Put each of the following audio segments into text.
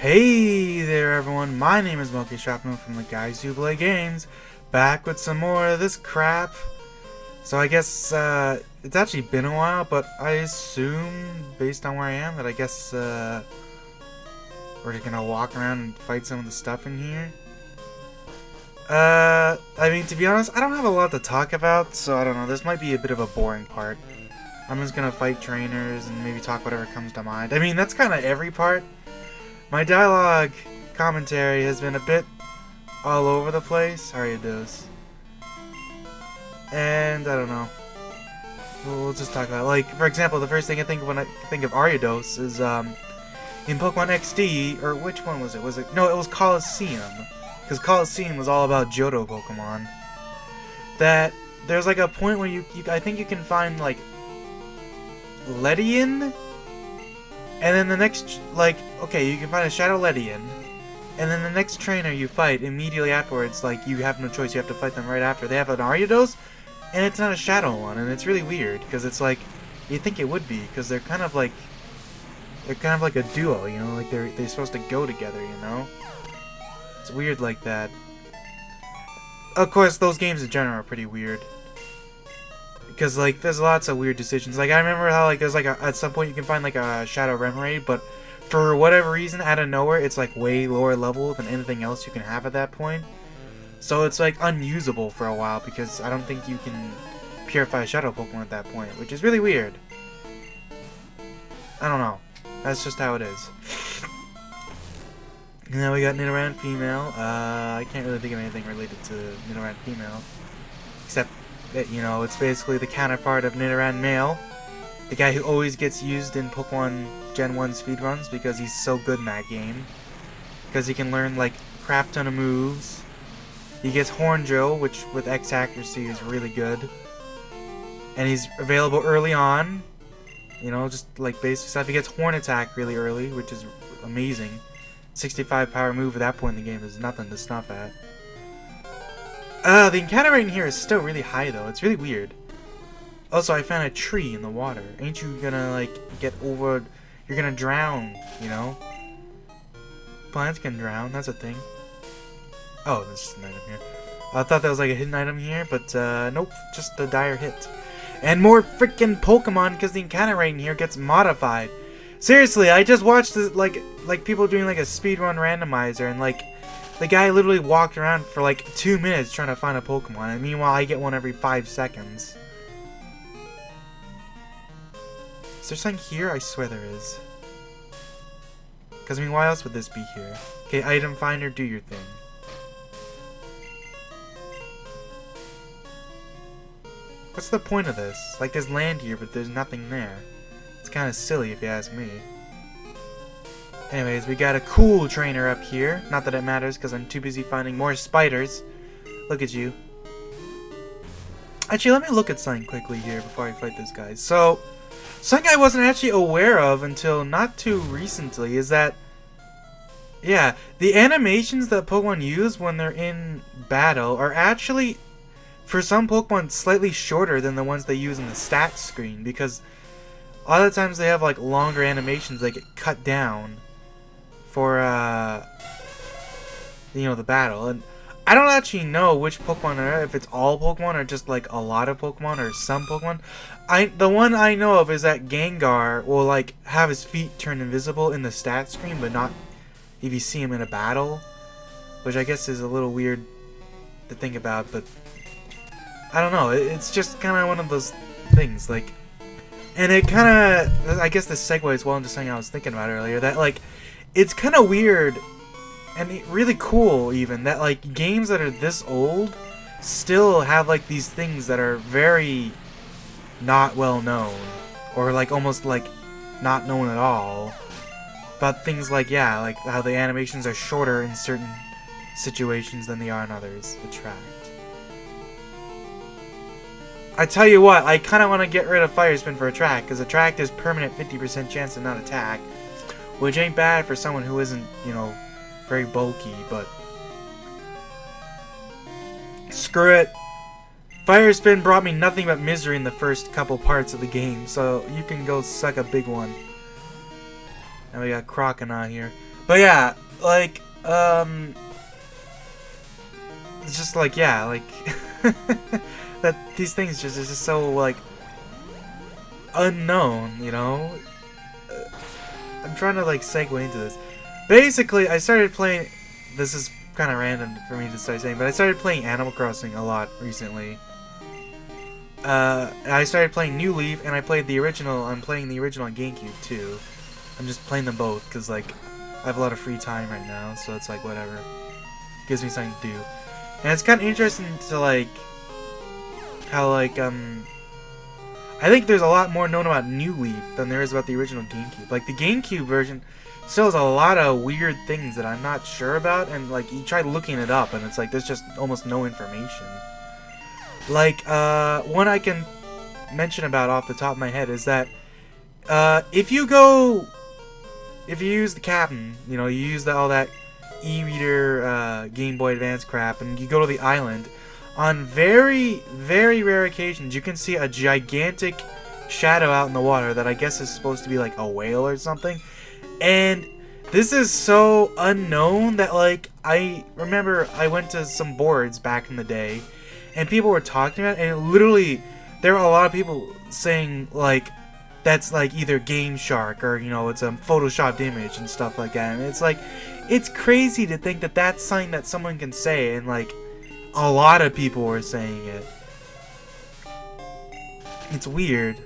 Hey there everyone, my name is Moki Shopman from the Guys Who Play Games, back with some more of this crap. So I guess, it's actually been a while, but I assume, based on where I am, that I guess, we're just gonna walk around and fight some of the stuff in here. I mean, to be honest, I don't have a lot to talk about, so I don't know, this might be a bit of a boring part. I'm just gonna fight trainers and maybe talk whatever comes to mind. I mean, that's kind of every part. My dialogue commentary has been a bit all over the place. Ariados. And I don't know. We'll just talk about, like, for example, the first thing I think when I think of Ariados is in Pokemon XD, or which one was it? No, it was Colosseum, because Colosseum was all about Johto Pokemon. That there's like a point where I think you can find like Ledian. And then the next, like, okay, you can find a Shadow Ledian, and then the next trainer you fight immediately afterwards, like, you have no choice, you have to fight them right after. They have an Ariados, and it's not a Shadow one, and it's really weird, because it's like, you'd think it would be, because they're kind of like a duo, you know, like, they're supposed to go together, you know? It's weird like that. Of course, those games in general are pretty weird. Because, like, there's lots of weird decisions. Like, I remember how, like, there's, like, at some point you can find, like, a Shadow Remoraid, but for whatever reason, out of nowhere, it's, like, way lower level than anything else you can have at that point. So it's, like, unusable for a while, because I don't think you can purify a Shadow Pokemon at that point, which is really weird. I don't know. That's just how it is. Now we got Nidoran Female. I can't really think of anything related to Nidoran Female. Except that, you know, it's basically the counterpart of Nidoran Male. The guy who always gets used in Pokemon Gen 1 speedruns because he's so good in that game. Because he can learn, like, crap ton of moves. He gets Horn Drill, which with X accuracy is really good. And he's available early on. You know, just like basic stuff. He gets Horn Attack really early, which is amazing. 65 power move at that point in the game is nothing to snuff at. The encounter rate in here is still really high, though. It's really weird. Also, I found a tree in the water. Ain't you gonna, like, get over... You're gonna drown, you know? Plants can drown. That's a thing. Oh, there's just an item here. I thought that was, like, a hidden item here, but, nope. Just a dire hit. And more freaking Pokemon, because the encounter rate in here gets modified. Seriously, I just watched, this, like people doing, like, a speedrun randomizer, and, like... The guy literally walked around for like 2 minutes trying to find a Pokemon, and meanwhile I get one every 5 seconds. Is there something here? I swear there is. Because, I mean, why else would this be here? Okay, item finder, do your thing. What's the point of this? Like, there's land here, but there's nothing there. It's kind of silly if you ask me. Anyways, we got a cool trainer up here. Not that it matters, because I'm too busy finding more spiders. Look at you. Actually, let me look at something quickly here before I fight this guy. So, something I wasn't actually aware of until not too recently is that, yeah, the animations that Pokemon use when they're in battle are actually, for some Pokemon, slightly shorter than the ones they use in the stats screen, because a lot of times they have, like, longer animations that get cut down for, you know, the battle. And I don't actually know which Pokemon are, if it's all Pokemon or just, like, a lot of Pokemon or some Pokemon. The one I know of is that Gengar will, like, have his feet turn invisible in the stat screen, but not if you see him in a battle. Which I guess is a little weird to think about, but I don't know. It's just kind of one of those things, like... And it kind of... I guess this segues well into something I was thinking about earlier, that, like... It's kind of weird, and really cool, even, that, like, games that are this old still have, like, these things that are very not well known, or, like, almost, like, not known at all. About things like, yeah, like, how the animations are shorter in certain situations than they are in others. Attract. I tell you what, I kind of want to get rid of Fire Spin for Attract, because Attract is permanent 50% chance to not attack. Which ain't bad for someone who isn't, you know, very bulky, but... Screw it. Fire Spin brought me nothing but misery in the first couple parts of the game, so you can go suck a big one. And we got Croconaw here. But yeah, like, it's just like, yeah, like, that these things just is just so, like, unknown, you know? I'm trying to, like, segue into this. Basically, I started playing, this is kind of random for me to start saying, but I started playing Animal Crossing a lot recently. I started playing New Leaf, and I played the original, I'm playing the original on GameCube, too. I'm just playing them both, because, like, I have a lot of free time right now, so it's like, whatever. Gives me something to do. And it's kind of interesting to, like, how, like, I think there's a lot more known about New Leaf than there is about the original GameCube. Like, the GameCube version still has a lot of weird things that I'm not sure about, and, like, you try looking it up, and it's like, there's just almost no information. Like, one I can mention about off the top of my head is that, if you use the Captain, you know, you use all that e-reader, Game Boy Advance crap, and you go to the island, on very, very rare occasions, you can see a gigantic shadow out in the water that I guess is supposed to be like a whale or something. And this is so unknown that, like, I remember I went to some boards back in the day, and people were talking about it, and literally, there were a lot of people saying, like, that's, like, either Game Shark or, you know, it's a photoshopped image and stuff like that. And it's, like, it's crazy to think that that's something that someone can say, and, like, a lot of people were saying it. It's weird.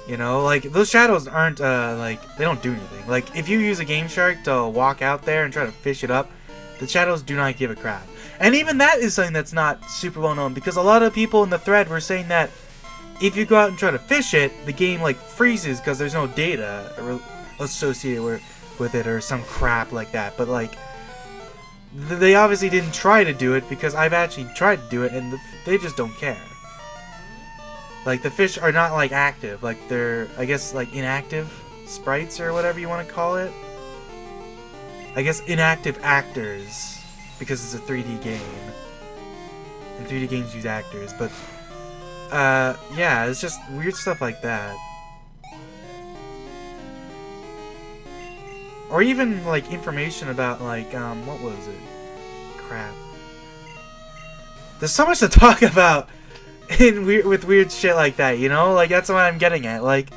You know, like, those shadows aren't, like, they don't do anything. Like, if you use a Game Shark to walk out there and try to fish it up, the shadows do not give a crap. And even that is something that's not super well known, because a lot of people in the thread were saying that if you go out and try to fish it, the game, like, freezes because there's no data associated with it or some crap like that. But, like, they obviously didn't try to do it, because I've actually tried to do it, and they just don't care. Like, the fish are not, like, active. Like, they're, I guess, like, inactive sprites or whatever you want to call it. I guess inactive actors, because it's a 3D game. And 3D games use actors, but, yeah, it's just weird stuff like that. Or even, like, information about, like, what was it? Crap. There's so much to talk about with weird shit like that, you know? Like, that's what I'm getting at. Like,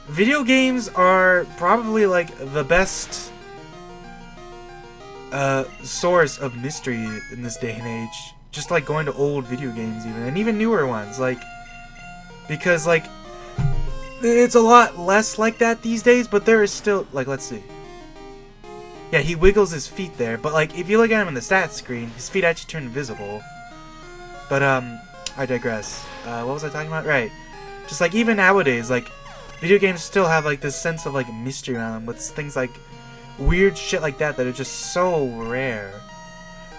video games are probably, like, the best source of mystery in this day and age. Just, like, going to old video games even, and even newer ones, like, because, like, it's a lot less like that these days, but there is still, like, let's see. Yeah, he wiggles his feet there, but, like, if you look at him in the stats screen, his feet actually turn invisible. But, I digress. What was I talking about? Right. Just, like, even nowadays, like, video games still have, like, this sense of, like, mystery around them, with things like weird shit like that are just so rare.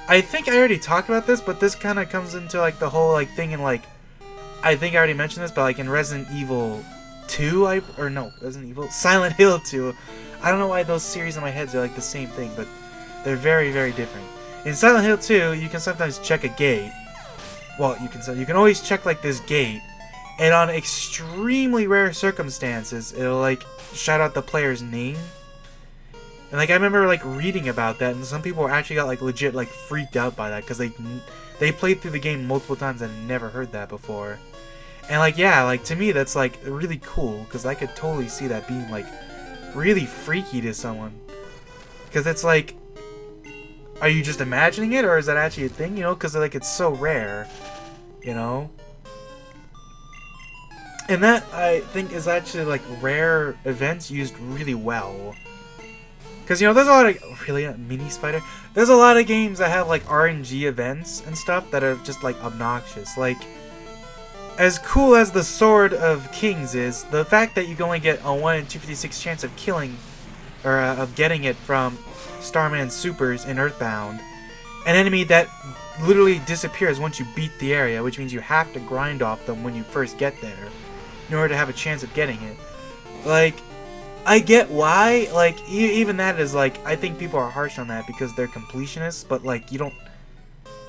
I think I already talked about this, but this kind of comes into, like, the whole, like, thing in, like, I think I already mentioned this, but, like, in Resident Evil 2, Resident Evil? Silent Hill 2. I don't know why those series in my head are, like, the same thing, but they're very, very different. In Silent Hill 2, you can sometimes check a gate. Well, you can always check, like, this gate, and on extremely rare circumstances, it'll, like, shout out the player's name. And, like, I remember, like, reading about that, and some people actually got, like, legit, like, freaked out by that, because they played through the game multiple times and never heard that before. And, like, yeah, like, to me, that's, like, really cool, because I could totally see that being, like, really freaky to someone. Because it's, like, are you just imagining it, or is that actually a thing, you know? Because, like, it's so rare, you know? And that, I think, is actually, like, rare events used really well. Because, you know, there's a lot of... Really? Mini Spider? There's a lot of games that have, like, RNG events and stuff that are just, like, obnoxious. Like, as cool as the Sword of Kings is, the fact that you can only get a 1 in 256 chance of killing, or of getting it from Starman Supers in Earthbound, an enemy that literally disappears once you beat the area, which means you have to grind off them when you first get there in order to have a chance of getting it. Like, I get why, like, even that is, like, I think people are harsh on that because they're completionists, but, like, you don't,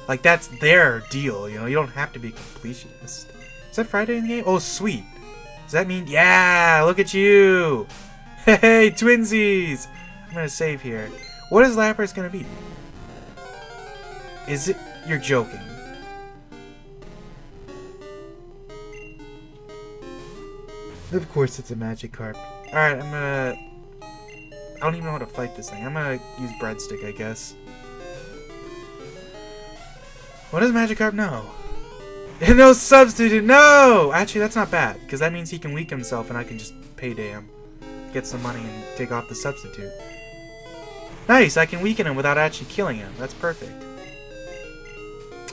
like, that's their deal, you know, you don't have to be a completionist. Is that Friday in the game? Oh, sweet. Does that mean, yeah, look at you! Hey, twinsies! I'm gonna save here. What is Lapras gonna be? Is it? You're joking. Of course it's a Magikarp. Alright, I'm gonna... I don't even know how to fight this thing. I'm gonna use Breadstick, I guess. What does Magikarp know? No substitute! No! Actually, that's not bad, because that means he can weaken himself and I can just payday him. Get some money and take off the substitute. Nice! I can weaken him without actually killing him. That's perfect.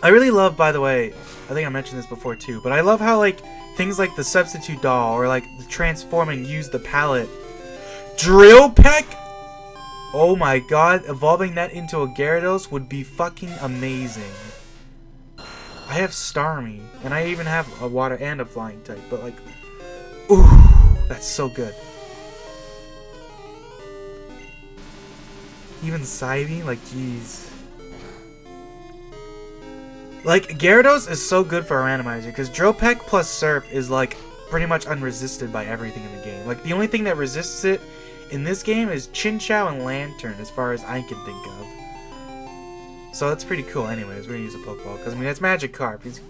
I really love, by the way, I think I mentioned this before too, but I love how, like, things like the substitute doll or, like, the transforming use the palette. Drill Peck? Oh my god, evolving that into a Gyarados would be fucking amazing. I have Starmie, and I even have a water and a flying type, but, like, ooh, that's so good. Even Psybe? Like, jeez. Like, Gyarados is so good for a randomizer, because Drill Peck plus Surf is, like, pretty much unresisted by everything in the game. Like, the only thing that resists it in this game is Chinchou and Lantern, as far as I can think of. So that's pretty cool. Anyways, we're gonna use a Pokeball, because, I mean, that's Magikarp. He's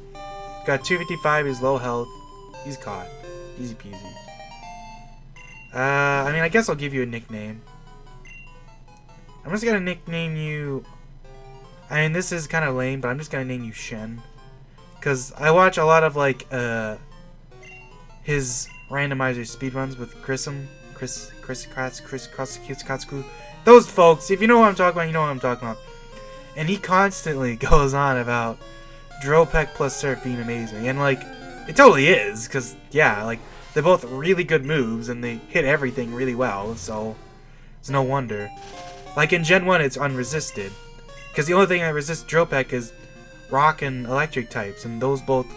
got 255, he's low health. He's caught. Easy peasy. I mean, I guess I'll give you a nickname. I'm just gonna nickname you... I mean, this is kind of lame, but I'm just gonna name you Shen. Because I watch a lot of, like, his randomizer speedruns with Chris Katsuku. Those folks, if you know what I'm talking about, you know what I'm talking about. And he constantly goes on about Drill Peck plus Surf being amazing. And, like, it totally is, because, yeah, like, they're both really good moves, and they hit everything really well, so it's no wonder. Like, in Gen 1, it's unresisted. Because the only thing that resists Drill Peck is rock and electric types, and those both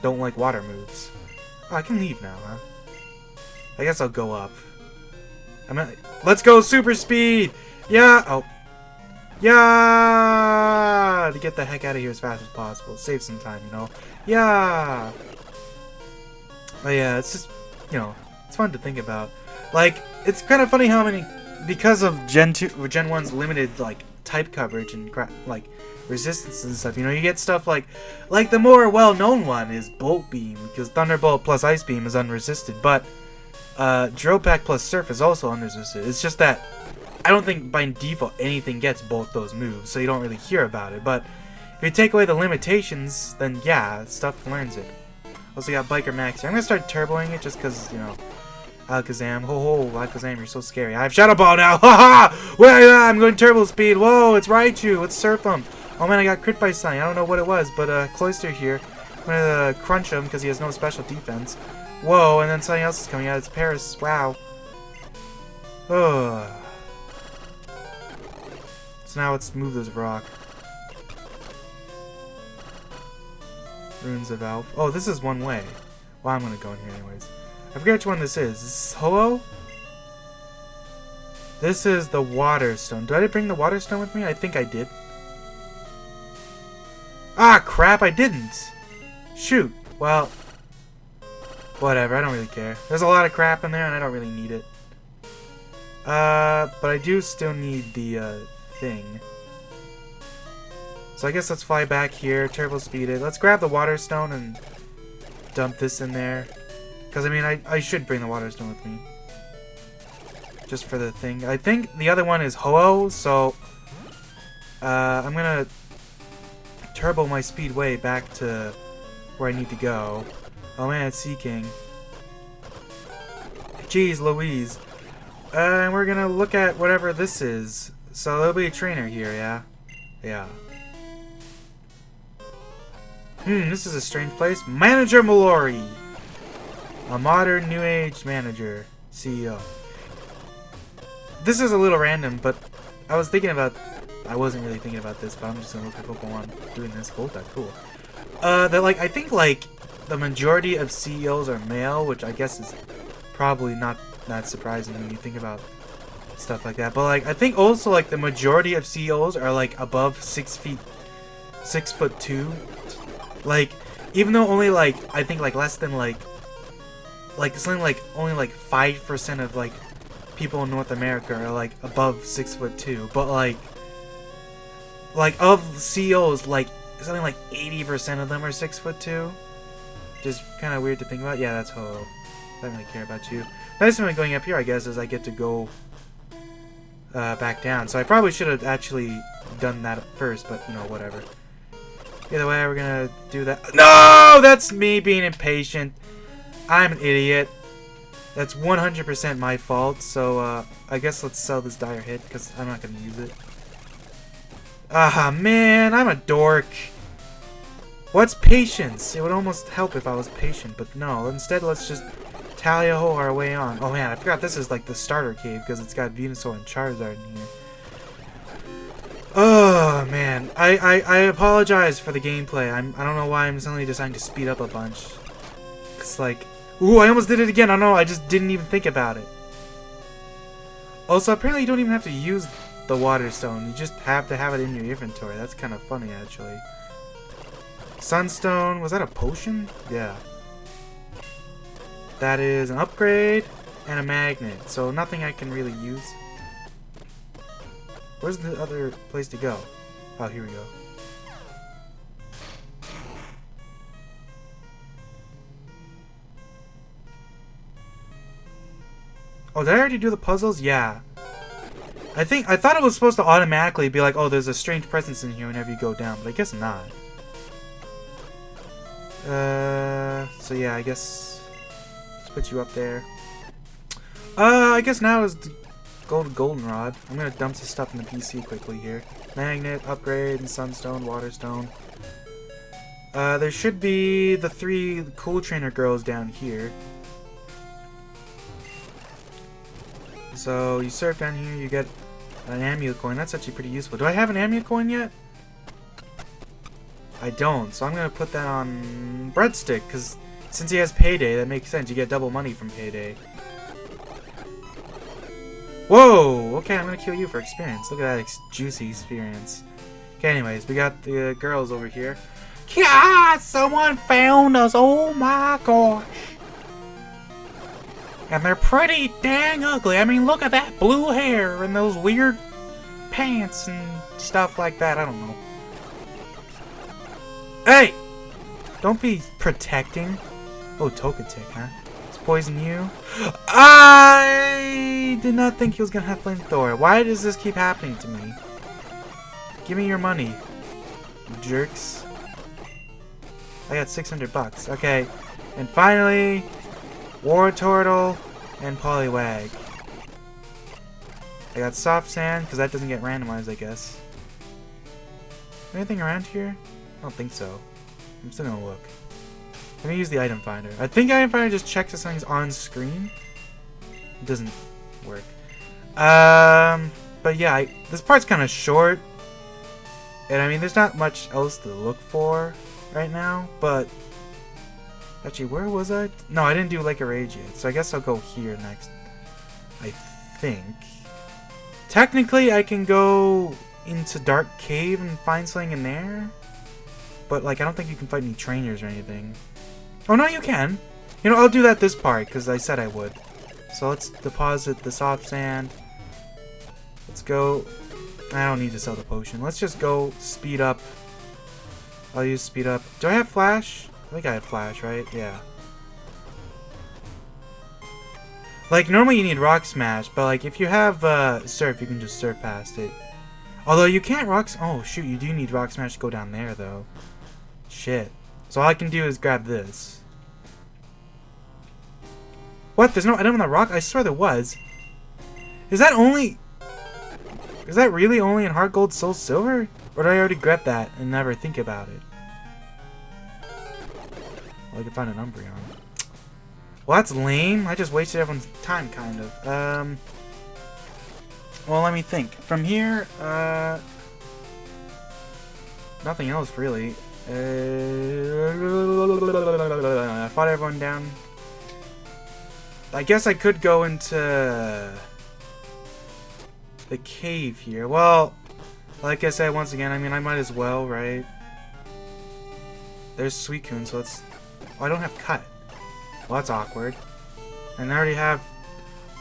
don't like water moves. Oh, I can leave now, huh? I guess I'll go up. Let's go super speed! Yeah! Oh. Yeah! To get the heck out of here as fast as possible. Save some time, you know? Yeah! But yeah, it's just, you know, it's fun to think about. Like, it's kind of funny how many, because of Gen 1's limited, like, type coverage and like resistance and stuff, you know, you get stuff like the more well-known one is Bolt Beam, because Thunderbolt plus Ice Beam is unresisted, but Drill Peck plus Surf is also unresisted. It's just that I don't think by default anything gets both those moves, so you don't really hear about it. But if you take away the limitations, then yeah, stuff learns it. Also got Biker Max here. I'm gonna start turboing it just because, you know, Alakazam. Ho ho, Alakazam, you're so scary. I have Shadow Ball now. Ha ha! Well, I'm going turbo speed. Whoa, it's Raichu. Let's surf him. Oh man, I got crit by Sunny. I don't know what it was, but Cloyster here. I'm gonna crunch him because he has no special defense. Whoa, and then something else is coming out. It's Paris. Wow. Oh. So now let's move this rock. Ruins of Alph. Oh, this is one way. Well, I'm gonna go in here anyways. I forget which one this is. Is this Ho-Oh? This is the Water Stone. Did I bring the Water Stone with me? I think I did. Ah, crap, I didn't. Shoot. Well, whatever. I don't really care. There's a lot of crap in there, and I don't really need it. But I do still need the, thing. So I guess let's fly back here, turbo speed it. Let's grab the Water Stone and dump this in there. Because, I mean, I should bring the Water Stone with me. Just for the thing. I think the other one is Ho-Oh, so I'm gonna turbo my speed way back to where I need to go. Oh man, it's Seaking. Jeez Louise. And we're gonna look at whatever this is. So there'll be a trainer here, yeah? Yeah. This is a strange place. Manager Mallory! A modern new age manager. CEO. This is a little random, but I was thinking about... I wasn't really thinking about this, but I'm just gonna look at Pokemon doing this. Volta, cool. That, like, I think, like, the majority of CEOs are male, which I guess is probably not that surprising when you think about stuff like that. But, like, I think also, like, the majority of CEOs are, like, above 6'2". Like, even though only, like, I think, like, less than, like something like only, like, 5% of, like, people in North America are like above 6'2", but like of CEOs, like something like 80% of them are 6'2". Just kind of weird to think about. Yeah, that's Ho. I don't really care about you. Nice thing about going up here, I guess, is I get to go back down. So I probably should have actually done that first, but you know, whatever. Either way, we're gonna do that. No! That's me being impatient. I'm an idiot. That's 100% my fault, so I guess let's sell this dire hit, because I'm not gonna use it. Ah, man, I'm a dork. What's patience? It would almost help if I was patient, but no. Instead, let's just tally-ho our way on. Oh man, I forgot this is like the starter cave because it's got Venusaur and Charizard in here. Oh man, I apologize for the gameplay. I don't know why I'm suddenly deciding to speed up a bunch. It's like, ooh, I almost did it again. I don't know, I just didn't even think about it. Also, apparently you don't even have to use the water stone. You just have to have it in your inventory. That's kind of funny, actually. Sunstone, was that a potion? Yeah. That is an upgrade and a magnet, so nothing I can really use. Where's the other place to go? Oh, here we go. Oh, did I already do the puzzles? Yeah. I thought it was supposed to automatically be like, oh, there's a strange presence in here whenever you go down, but I guess not. So yeah, I guess let's put you up there. I guess now is the goldenrod. I'm gonna dump some stuff in the PC quickly here. Magnet, upgrade, and sunstone, waterstone. There should be the 3 cool trainer girls down here. So you surf down here, you get an amulet coin. That's actually pretty useful. Do I have an amulet coin yet? I don't, so I'm gonna put that on Breadstick, because since he has Payday, that makes sense. You get double money from Payday. Whoa! Okay, I'm gonna kill you for experience. Look at that juicy experience. Okay, anyways, we got the girls over here. Yeah, someone found us! Oh my gosh! And they're pretty dang ugly. I mean, look at that blue hair and those weird pants and stuff like that. I don't know. Hey! Don't be protecting. Oh, Togetic, huh? Let's poison you. I did not think he was gonna have flamethrower. Why does this keep happening to me? Give me your money, you jerks. I got 600 bucks. Okay. And finally, War Turtle and Poliwag. I got Soft Sand, because that doesn't get randomized, I guess. Anything around here? I don't think so. I'm still gonna look. Let me use the item finder. I think item finder just checks if something's on screen. It doesn't work. But yeah, this part's kind of short. And I mean, there's not much else to look for right now, but actually, where was I? No, I didn't do Lake of Rage yet, so I guess I'll go here next. I think. Technically, I can go into Dark Cave and find something in there. But, like, I don't think you can fight any trainers or anything. Oh, no, you can. You know, I'll do that this part, because I said I would. So let's deposit the soft sand. Let's go. I don't need to sell the potion. Let's just go speed up. I'll use speed up. Do I have flash? I think I have flash, right? Yeah. Like, normally you need rock smash, but like, if you have surf, you can just surf past it. Although you can't oh shoot, you do need rock smash to go down there though. Shit. So all I can do is grab this. What? There's no item on the rock? I swear there was. Is that really only in Heart Gold Soul Silver? Or did I already grab that and never think about it? Well, I can find an Umbreon. Well, that's lame. I just wasted everyone's time, kind of. Well, let me think. From here, nothing else, really. I fought everyone down. I guess I could go into the cave here. Well, like I said, once again, I mean, I might as well, right? There's Suicune, so let's... Oh, I don't have Cut. Well, that's awkward. And I already have...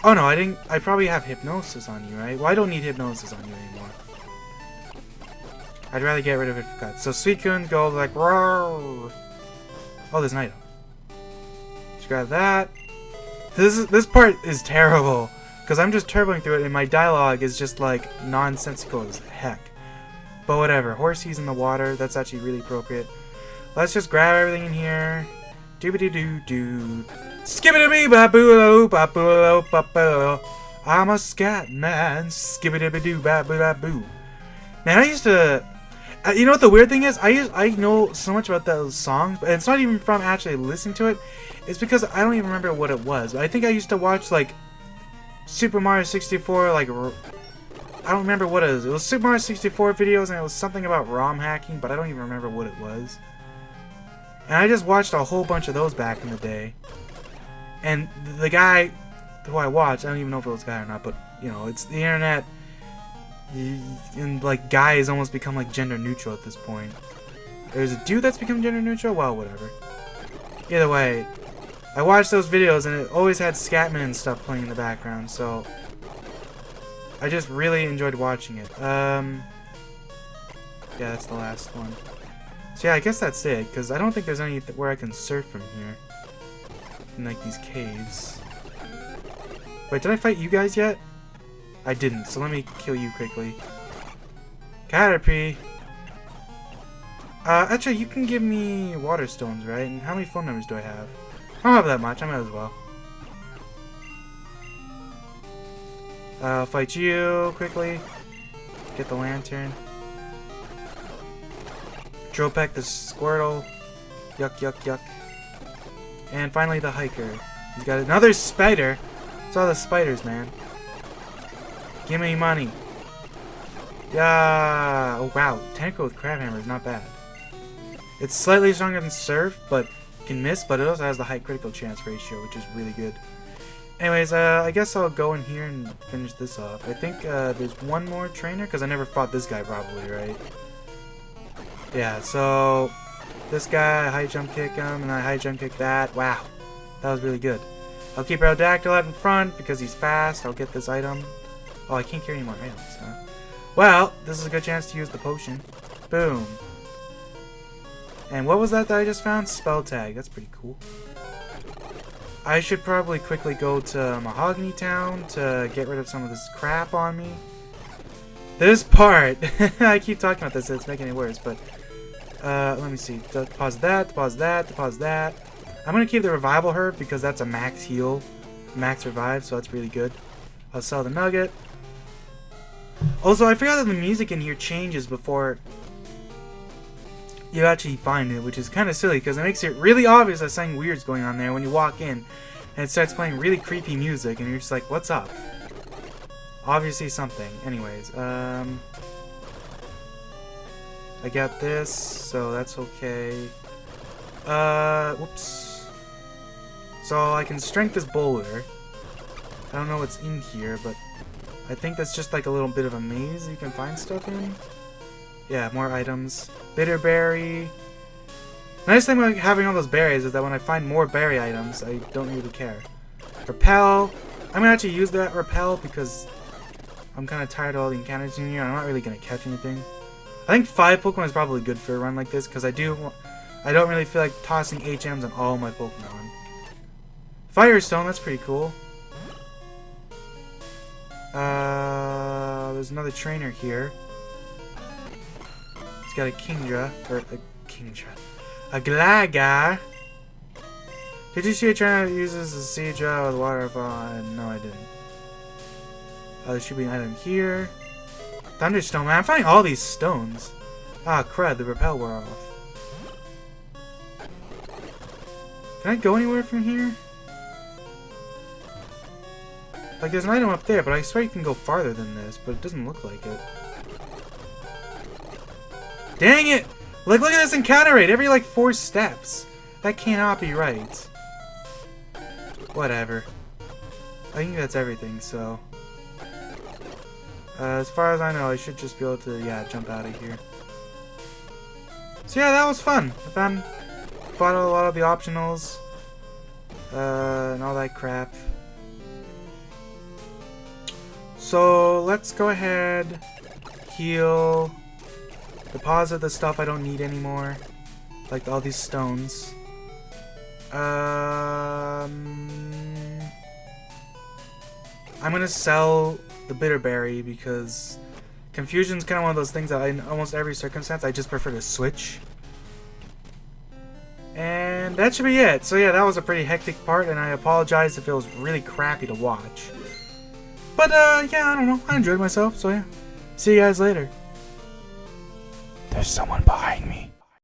Oh no, I didn't. I probably have hypnosis on you, right? Well, I don't need hypnosis on you anymore. I'd rather get rid of it for cuts. So Suicune goes like, roar. Oh, there's an item. Let's grab that. This part is terrible because I'm just turboing through it and my dialogue is just like nonsensical as heck. But whatever. Horsey's in the water. That's actually really appropriate. Let's just grab everything in here. Doobity-doo-doo. Skibbity-bee-ba-boo-lo-ba-boo-lo-ba-boo. I'm a scat man. Skibbity-bee-doo-ba-boo-da-boo. Man, I used to... you know what the weird thing is? I know so much about those songs, but it's not even from actually listening to it. It's because I don't even remember what it was. I think I used to watch, like, Super Mario 64, like... I don't remember what it was. It was Super Mario 64 videos, and it was something about ROM hacking, but I don't even remember what it was. And I just watched a whole bunch of those back in the day. And the guy who I watched, I don't even know if it was a guy or not, but, you know, it's the internet. And, like, guys almost become, like, gender neutral at this point. There's a dude that's become gender neutral? Well, whatever. Either way, I watched those videos, and it always had Scatman and stuff playing in the background, so... I just really enjoyed watching it. Yeah, that's the last one. So yeah, I guess that's it, because I don't think there's anywhere I can surf from here. In, like, these caves. Wait, did I fight you guys yet? I didn't, so let me kill you quickly. Caterpie! Actually, you can give me water stones, right? And how many phone numbers do I have? I don't have that much, I might as well. I'll fight you quickly. Get the lantern. Dropek the Squirtle. Yuck, yuck, yuck. And finally the hiker. He's got another spider. It's all the spiders, man. Give me money. Yeah. Oh wow. Tentacle with Crab Hammer is not bad. It's slightly stronger than Surf, but can miss, but it also has the high critical chance ratio, which is really good. Anyways, I guess I'll go in here and finish this off. I think there's one more trainer, because I never fought this guy probably, right? Yeah, so this guy, I high jump kick him, and I high jump kick that. Wow, that was really good. I'll keep Aerodactyl out in front, because he's fast. I'll get this item. Oh, I can't carry any more items, huh? Well, this is a good chance to use the potion. Boom. And what was that I just found? Spell tag. That's pretty cool. I should probably quickly go to Mahogany Town to get rid of some of this crap on me. This part! I keep talking about this, it's making it worse, but... let me see. Pause that, pause that, pause that. I'm gonna keep the Revival Herb because that's a max heal. Max revive, so that's really good. I'll sell the nugget. Also, I forgot that the music in here changes before you actually find it, which is kind of silly because it makes it really obvious that something weird's going on there when you walk in and it starts playing really creepy music and you're just like, what's up? Obviously something. Anyways, I got this, so that's okay. Whoops. So I can strength this boulder. I don't know what's in here, but I think that's just like a little bit of a maze you can find stuff in. Yeah, more items. Bitterberry. Nice thing about having all those berries is that when I find more berry items, I don't really care. Repel. I'm gonna actually use that repel because I'm kind of tired of all the encounters in here. I'm not really gonna catch anything. I think 5 Pokemon is probably good for a run like this because I don't really feel like tossing HMs on all my Pokemon. Firestone, that's pretty cool. There's another trainer here. He's got a Kingdra, or a Kingdra. A Glaga. Did you see a trainer that uses a Seadra with waterfall? No, I didn't. There should be an item here. Thunderstone, man, I'm finding all these stones. Ah, crud, the repel wore off. Can I go anywhere from here? Like, there's an item up there, but I swear you can go farther than this, but it doesn't look like it. Dang it! Like, look at this encounter rate every, like, 4 steps. That cannot be right. Whatever. I think that's everything, so... as far as I know, I should just be able to, yeah, jump out of here. So yeah, that was fun. I fought a lot of the optionals. And all that crap. So let's go ahead, heal, deposit the stuff I don't need anymore, like all these stones. I'm gonna sell the bitterberry because confusion's kind of one of those things that in almost every circumstance I just prefer to switch. And that should be it. So yeah, that was a pretty hectic part, and I apologize if it was really crappy to watch. But yeah, I don't know. I enjoyed myself, so yeah. See you guys later. There's someone behind me.